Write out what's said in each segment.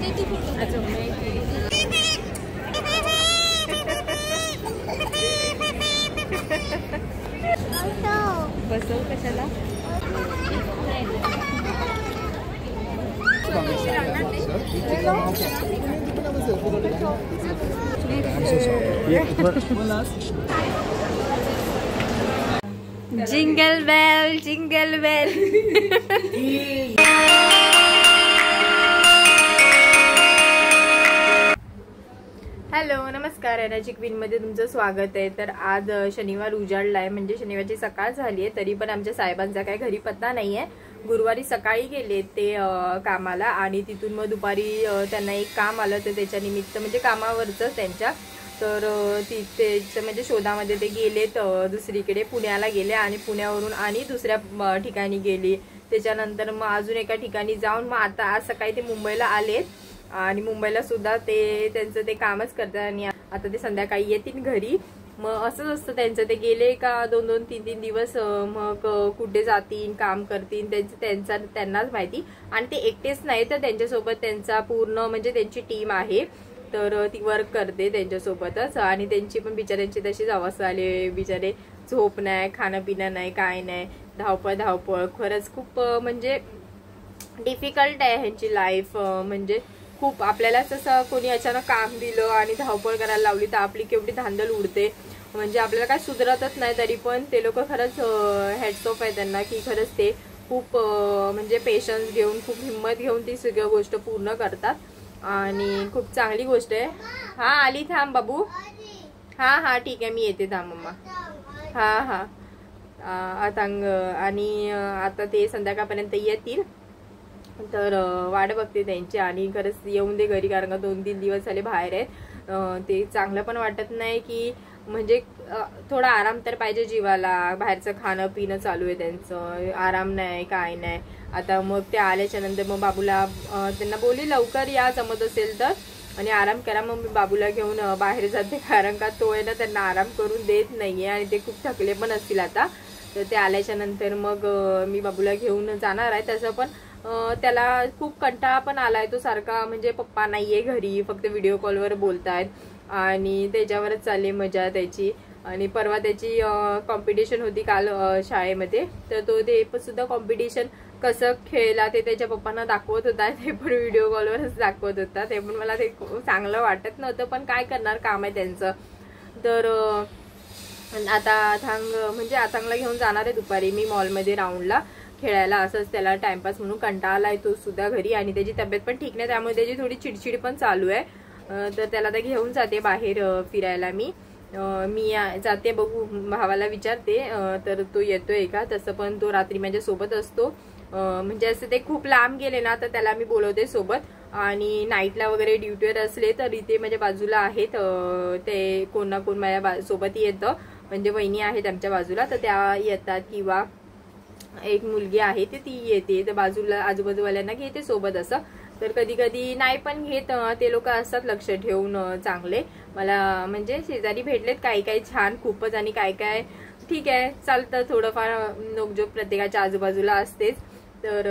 बसव कशाला jingle bell jingle bell. Hello नमस्कार, energy queen मध्ये तुमचं स्वागत आहे। तर आज शनिवार उजाडलाय, म्हणजे शनिवारची सकाळ झाली आहे, तरी पण आमच्या साहेबांचा काही घरी पत्ता नाहीये। गुरुवारी सकाळी गेले ते कामाला आणि तिथून मग दुपारी त्यांना एक काम आलं, तर त्याच्या निमित्त म्हणजे कामावरच त्यांच्या, तर तिथे म्हणजे शोधामध्ये ते गेलेत दुसरीकडे, पुण्याला गेले आणि पुण्यावरून आणि दुसऱ्या ठिकाणी गेली। त्याच्यानंतर मग अजून एका ठिकाणी जाऊन मग आता आज सकाळी ते मुंबईला आलेत आणि मुंबईला सुद्धा ते त्यांचं ते कामच करतात आणि आता ते संध्याकाळी येतील घरी। मग असंच असतं त्यांचं, ते गेले का 2-2, 3-3 दिवस मग कुठे जातील, काम करतील त्यांनाच माहिती। आणि ते एकटेच नाही तर त्यांच्यासोबत त्यांचा पूर्ण म्हणजे त्यांची टीम आहे, तर ती वर्क करते त्यांच्यासोबतच। आणि त्यांची पण बिचाऱ्यांची तशीच अवस्था आली, बिचारे झोप नाही, खाणं पिणं नाही, काय नाही, धावपळ खरंच खूप म्हणजे डिफिकल्ट आहे ह्यांची लाईफ। म्हणजे खूप आपल्याला तसं कोणी अचानक काम दिलं आणि धावपळ करायला लावली तर आपली केवढी धांदल उडते, म्हणजे आपल्याला काय सुधरतच नाही। तरी पण ते लोक खरंच हॅट्स ऑफ आहे त्यांना, की खरंच ते खूप म्हणजे पेशन्स घेऊन, खूप हिंमत घेऊन ती सगळी गोष्ट पूर्ण करतात आणि खूप चांगली गोष्ट आहे। हा आली, थांब बाबू, हा ठीक आहे मी येते, थांब मम्मा, हा अथांग। आणि आता ते संध्याकाळपर्यंत येतील, तर वाट बघते त्यांची। आणि खरंच येऊन दे घरी, कारण का 2-3 दिवस झाले बाहेर आहेत, ते चांगलं पण वाटत नाही, की म्हणजे थोडा आराम तर पाहिजे जीवाला। बाहेरचं खाणं पिणं चालू आहे त्यांचं, आराम नाही काय नाही। आता मग ते आल्याच्या नंतर मग बाबूला त्यांना बोलली लवकर या जमत असेल तर आणि आराम करा। मग मी बाबूला घेऊन बाहेर जाते, कारण का तो आहे ना त्यांना आराम करून देत नाहीये आणि ते खूप थकले पण असतील आता। तर ते आल्याच्या नंतर मग मी बाबूला घेऊन जाणार आहे। तसं पण त्याला खूप कंटाळा पण आलाय, तो सारखा म्हणजे पप्पा नाहीये घरी, फक्त व्हिडिओ कॉलवर बोलतायत आणि त्याच्यावरच चालली मजा त्याची। आणि परवा त्याची कॉम्पिटिशन होती काल शाळेमध्ये, तर तो ते सुद्धा कॉम्पिटिशन कसं खेळला ते त्याच्या पप्पांना दाखवत होता, ते पण व्हिडिओ कॉलवरच दाखवत होता। ते पण मला ते चांगलं वाटत नव्हतं, पण काय करणार, काम आहे त्यांचं। तर आता आथांगला घेऊन जाणार आहे दुपारी मी मॉलमध्ये राऊंडला खेळायला, असंच त्याला टाइमपास म्हणून। कंटाळा आहे तो सुद्धा घरी आणि त्याची तब्येत पण ठीक नाही, त्यामुळे त्याची थोडी चिडचिड पण चालू आहे। तर त्याला आता घेऊन जाते बाहेर फिरायला मी जाते, बघू भावाला विचारते तर तो येतोय का। तसं पण तो रात्री माझ्या सोबत असतो, म्हणजे असं ते खूप लांब गेले ना तर त्याला मी बोलवते सोबत, आणि नाईटला वगैरे ड्युटीवर असले तर इथे माझ्या बाजूला आहेत, ते कोण ना कोण माझ्या सोबत येतं, म्हणजे वहिनी आहेत आमच्या बाजूला, तर त्या येतात, किंवा एक मुलगी आहे ती येते, तर बाजूला आजूबाजूवाल्यांना घेते सोबत असं। तर कधी कधी नाही पण घेत, ते लोक असतात लक्ष ठेवून चांगले। मला म्हणजे शेजारी भेटलेत काही छान खूपच, आणि काय ठीक आहे चालतं, थोडंफार नोकझोक प्रत्येकाच्या आजूबाजूला असतेच, तर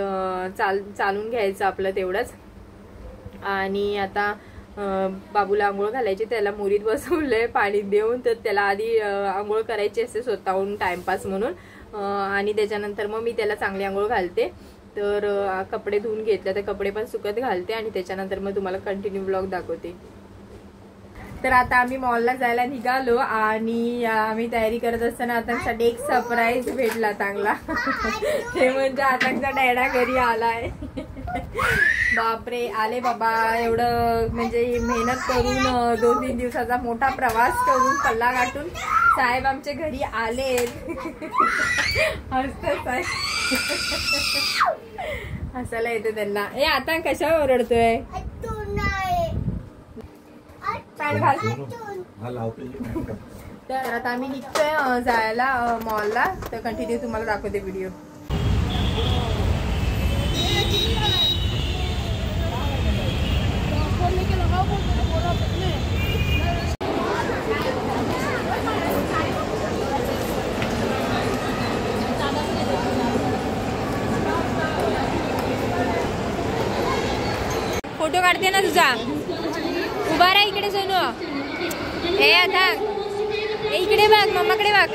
चालून घ्यायचं आपलं तेवढंच। आणि आता बाबूला आंघोळ घालायची, त्याला मोरीत बसवलंय पाणी देऊन, तर त्याला आधी आंघोळ करायची असते स्वतःहून टाइमपास म्हणून, आणि त्याच्यानंतर मग मी त्याला चांगली आंघोळ घालते। तर कपडे धुवून घेतले, तर कपडे पण सुकत घालते आणि त्याच्यानंतर मग तुम्हाला कंटिन्यू व्लॉग दाखवते। तर आता आम्ही मॉलला जायला निघालो आणि आम्ही तयारी करत असताना आतांसाठी एक सरप्राईज भेटला चांगला ते म्हणजे आतांचा डॅडा घरी आलाय। बापरे, आले बाबा, एवढं म्हणजे मेहनत करून 2-3 दिवसाचा मोठा प्रवास करून पल्ला गाठून साहेब आमच्या घरी आले। हसायला येते त्यांना। ए आता कशावर ओरडतोय, तर आता आम्ही निघतोय जायला मॉलला, तर कंटिन्यू तुम्हाला दाखवते व्हिडिओ। फोटो काढते ना तुझा. उभा राहा इकडे सोनू. हे आता इकडे बघ, मम्माकडे बघ.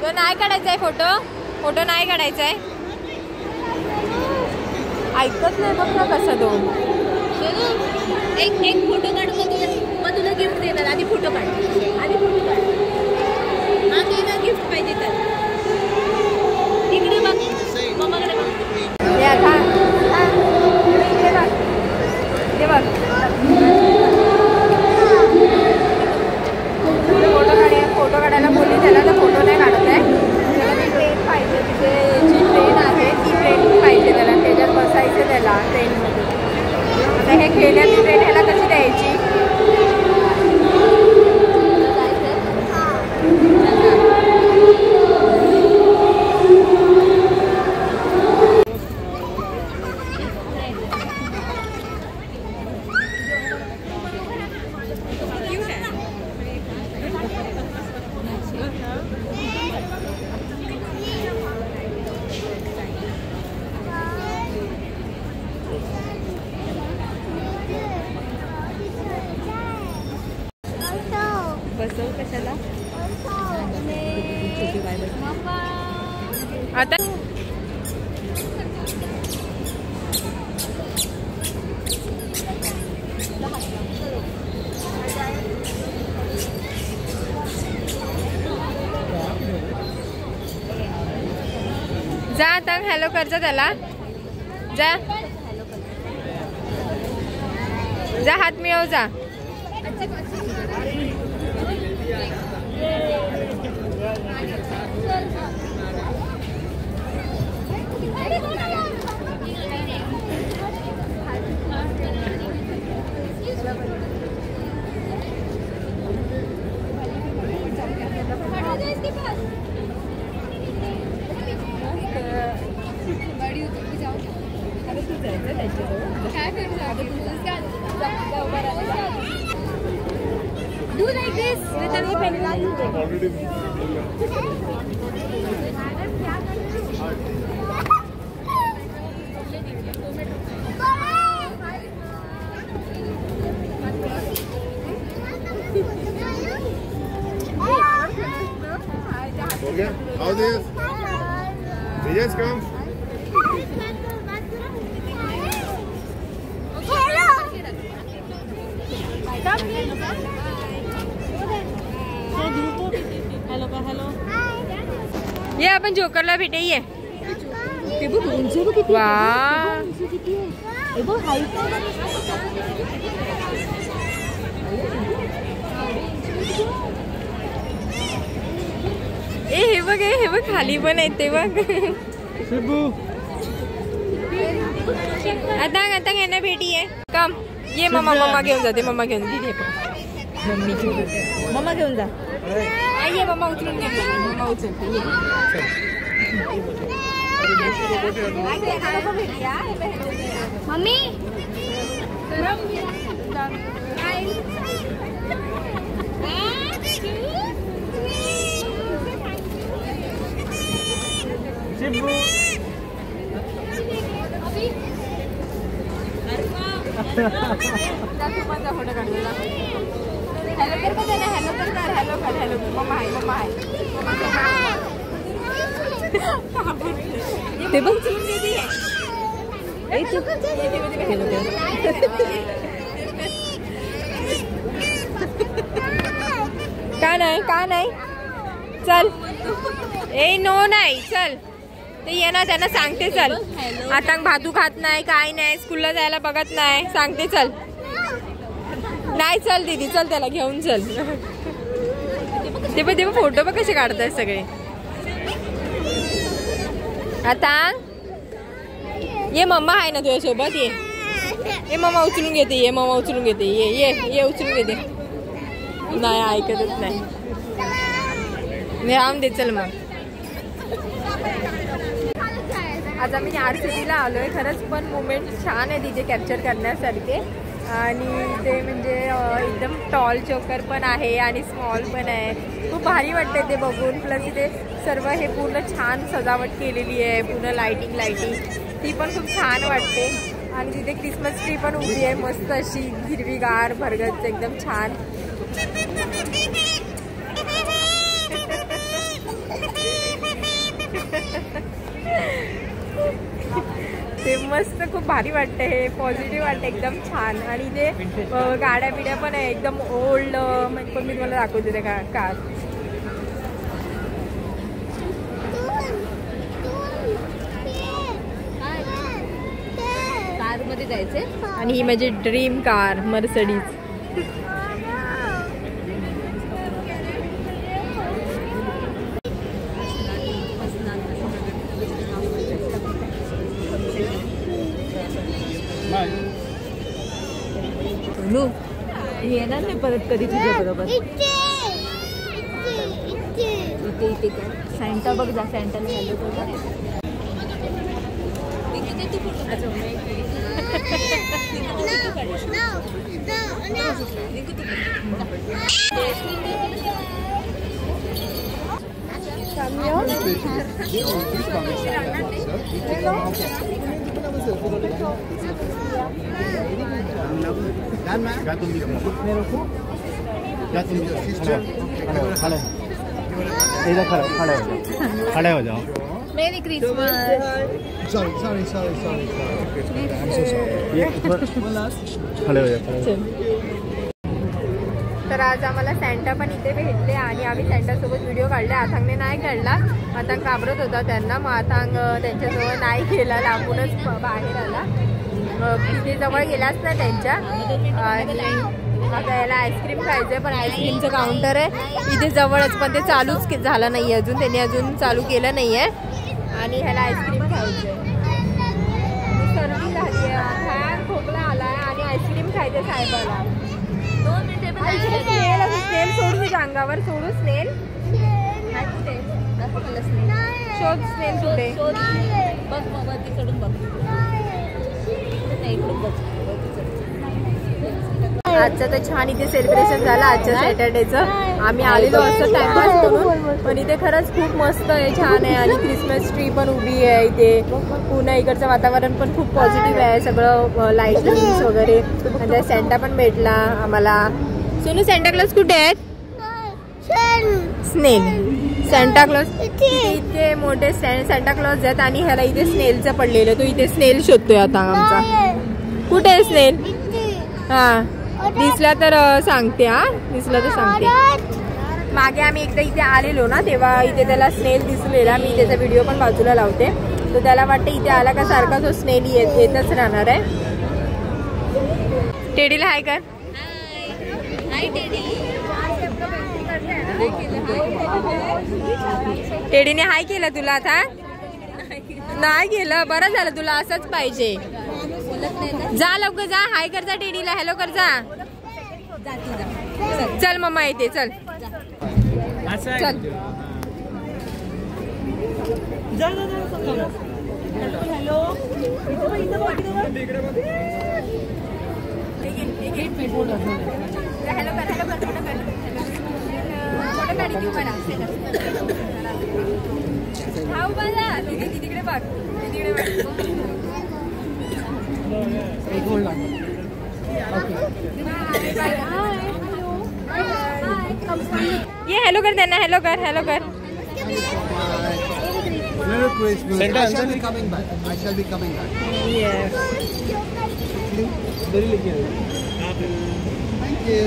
तो नाही काढायचाय फोटो. फोटो नाही काढायचाय. ऐकत नाही बघ ना कसा तो. एक फोटो काढ, मग तुला गिफ्ट देणार. आधी फोटो काढ. हा ते ना गिफ्ट पाहिजे तर. इकडे बघ, मम्माकडे बघ. इकडे बघ. फोटो काढायला बोलली त्याला, तर फोटो नाही काढत आहे. त्याला ती ट्रेन पाहिजे. तिथे जी ट्रेन आहे ती ट्रेन पाहिजे त्याला. त्याच्यात बसायचं त्याला ट्रेनमध्ये. आता हे खेळण्याची ट्रेन ह्याला कशी द्यायची. बसव कशाला आता. जा आता हॅलो कर जा त्याला. जा जा हात मिळव जा. Do like this with any pen. Okay, how this? Yes, come. Hello. ये आपण जोकरला भेटूया. वाह हे बघ खाली पण आहेत ते बघ. आता यांना भेटीये. कम ये मम्मा घेऊन जाते. मम्मा घेऊन दीदी मम्मा घेऊन जा. ये मम्मा उचलून घे. मम्मा उचलते. मम्मी फोटो काढलेला. हॅलो कर का त्याला. हॅलो कर. मम्मा आहे. ते बघ का नाही चल. नो नाही चल. ते ये ना त्यांना सांगते चल. आता भातू खात नाही काय नाही. स्कूलला जायला बघत नाही. सांगते चल. नाही चल दीदी चल त्याला घेऊन चल. ते पण फोटो बघ कसे काढताय सगळे. आता ये मम्मा आहे ना तुझ्या सोबत. ये मम्मा उचलून घेते. ये उचलून घेते. नाही ऐकतच नाही. राम दे चल. मग आज आम्ही RCTला आलोय. खरंच पण मोमेंट छान आहे तिथे कॅप्चर करण्यासारखे. आणि ते म्हणजे एकदम टॉल चोकर पण आहे आणि स्मॉल पण आहे. खूप भारी वाटते ते बघून. प्लस इथे सर्व हे पूर्ण छान सजावट केलेली आहे, पूर्ण लाइटिंग ती पण खूप छान वाटते. आणि तिथे क्रिसमस ट्री पण उभी आहे मस्त अशी हिरवीगार भरगच्च एकदम छान. ते मस्त खूप भारी वाटते. हे पॉझिटिव्ह वाटते एकदम छान. आणि ते गाड्या बिड्या पण आहे एकदम ओल्ड. पण मी तुम्हाला दाखवते ते कार. कारमध्ये जायचे. आणि ही माझी ड्रीम कार मर्सिडीज. येणार नाही परत कधी तुझ्या बरोबर. इथे सॅन्टा बघ जा. सॅन्टाला हॅलो बघा. खड़े हो जाओ. मेरी क्रिसमस. Sorry. खड़े हो जाओ. तर आज आम्हाला सॅन्टा पण इथे भेटले आणि आम्ही सॅन्टासोबत व्हिडिओ काढले. आथांगने नाही काढला. आथांग घाबरत होता त्यांना. मग आथांग त्यांच्याजवळ नाही गेला, लांबूनच बाहेर आला. तिथे जवळ गेलाच ना त्यांच्या. आणि आता याला आईस्क्रीम खायचंय पण आईस्क्रीमचं काउंटर आहे इथे जवळच, पण ते चालूच झालं नाही अजून. त्यांनी अजून चालू केलं नाही आहे. आणि ह्याला आईस्क्रीम खायचंय. सर्दी झाली आहे, खोकला आलाय आणि आईस्क्रीम खायचंय साहेबाला. 2 मिनिटे स्नेल सोडू तुझ्या अंगावर. सोडू स्नेल. शोध स्नेल कुठे. बघ वरती चढून बघ. आजचं तर छान इथे सेलिब्रेशन झालं आजच्या सॅटर्डेचं. आम्ही आलेलो असं टाइमपास करून, पण इथे खरंच खूप मस्त आहे, छान आहे. आणि क्रिसमस ट्री पण उभी आहे इथे. पुन्हा इकडचं वातावरण पण खूप पॉझिटिव्ह आहे. सगळं लाईटिंग्स वगैरे. म्हणजे सॅन्टा पण भेटला आम्हाला. सोनू सॅन्टा क्लॉज कुठे आहेत. स्नेल सॅन्टा क्लॉज इथे मोठे सॅन्टा क्लॉज आहेत आणि ह्याला इथे स्नेलचं पडलेलं. तो इथे स्नेल शोधतोय आता आमचा. कुठे आहे स्नेल. हा दिसला तर सांगते. हा दिसला तर सांगते. मागे आम्ही एकदा इथे आलेलो ना तेव्हा इथे त्याला स्नेल दिसलेला. मी त्याचा व्हिडिओ पण बाजूला लावते. तर त्याला वाटतं इथे आला का सारखा तो स्नेल येतच राहणार आहे. टेडीला हाय कर. टेडीने हाय केलं तुला आता. नाही केलं. बरं झालं. तुला असंच पाहिजे. जा लवकर जा. हाय कर जा टेडीला. हॅलो कर जा. चल मम्मा येते. चल चल. हॅलो तिकडे बघ. ये हेलो कर देना. हेलो कर. हेलो कर. Merry Christmas. I shall be coming back. Yes. Thank you.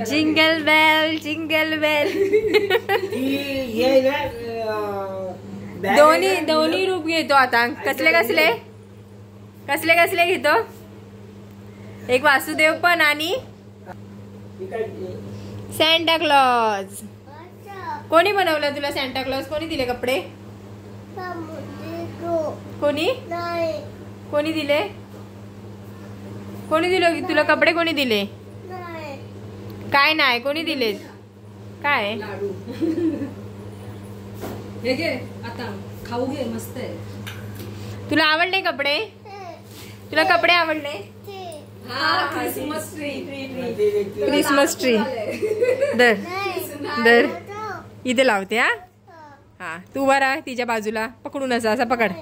Jingle bell jingle bell. दोन्ही रूप घेतो आता. कसले कसले कसले कसले घेतो. एक वासुदेव पण आणि सॅन्टा क्लॉज. कोणी बनवलं तुला सॅन्टा क्लॉज. कोणी दिले कपडे. कोणी कोणी दिले. कोणी दिले तुला कपडे. कोणी दिले. काय नाही कोणी दिले. काय हे घे आता खाऊ घे मस्त आहे. तुला आवडले कपडे? तुला कपडे आवडले? Christmas tree. क्रिसमस ट्री दर दर इथे लावते. हा तू उभा राहा तिच्या बाजूला पकडून असा पकड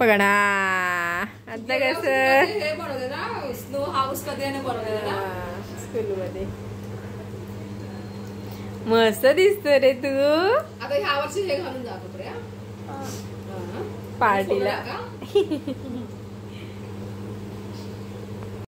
पकड. आता कस हे बनवते ना स्नो हाऊस मध्ये बनवते ना स्कूल मध्ये. मस्त दिसत रे तू. आता ह्या वर्षी हे घालून जा कपडे पार्टीला.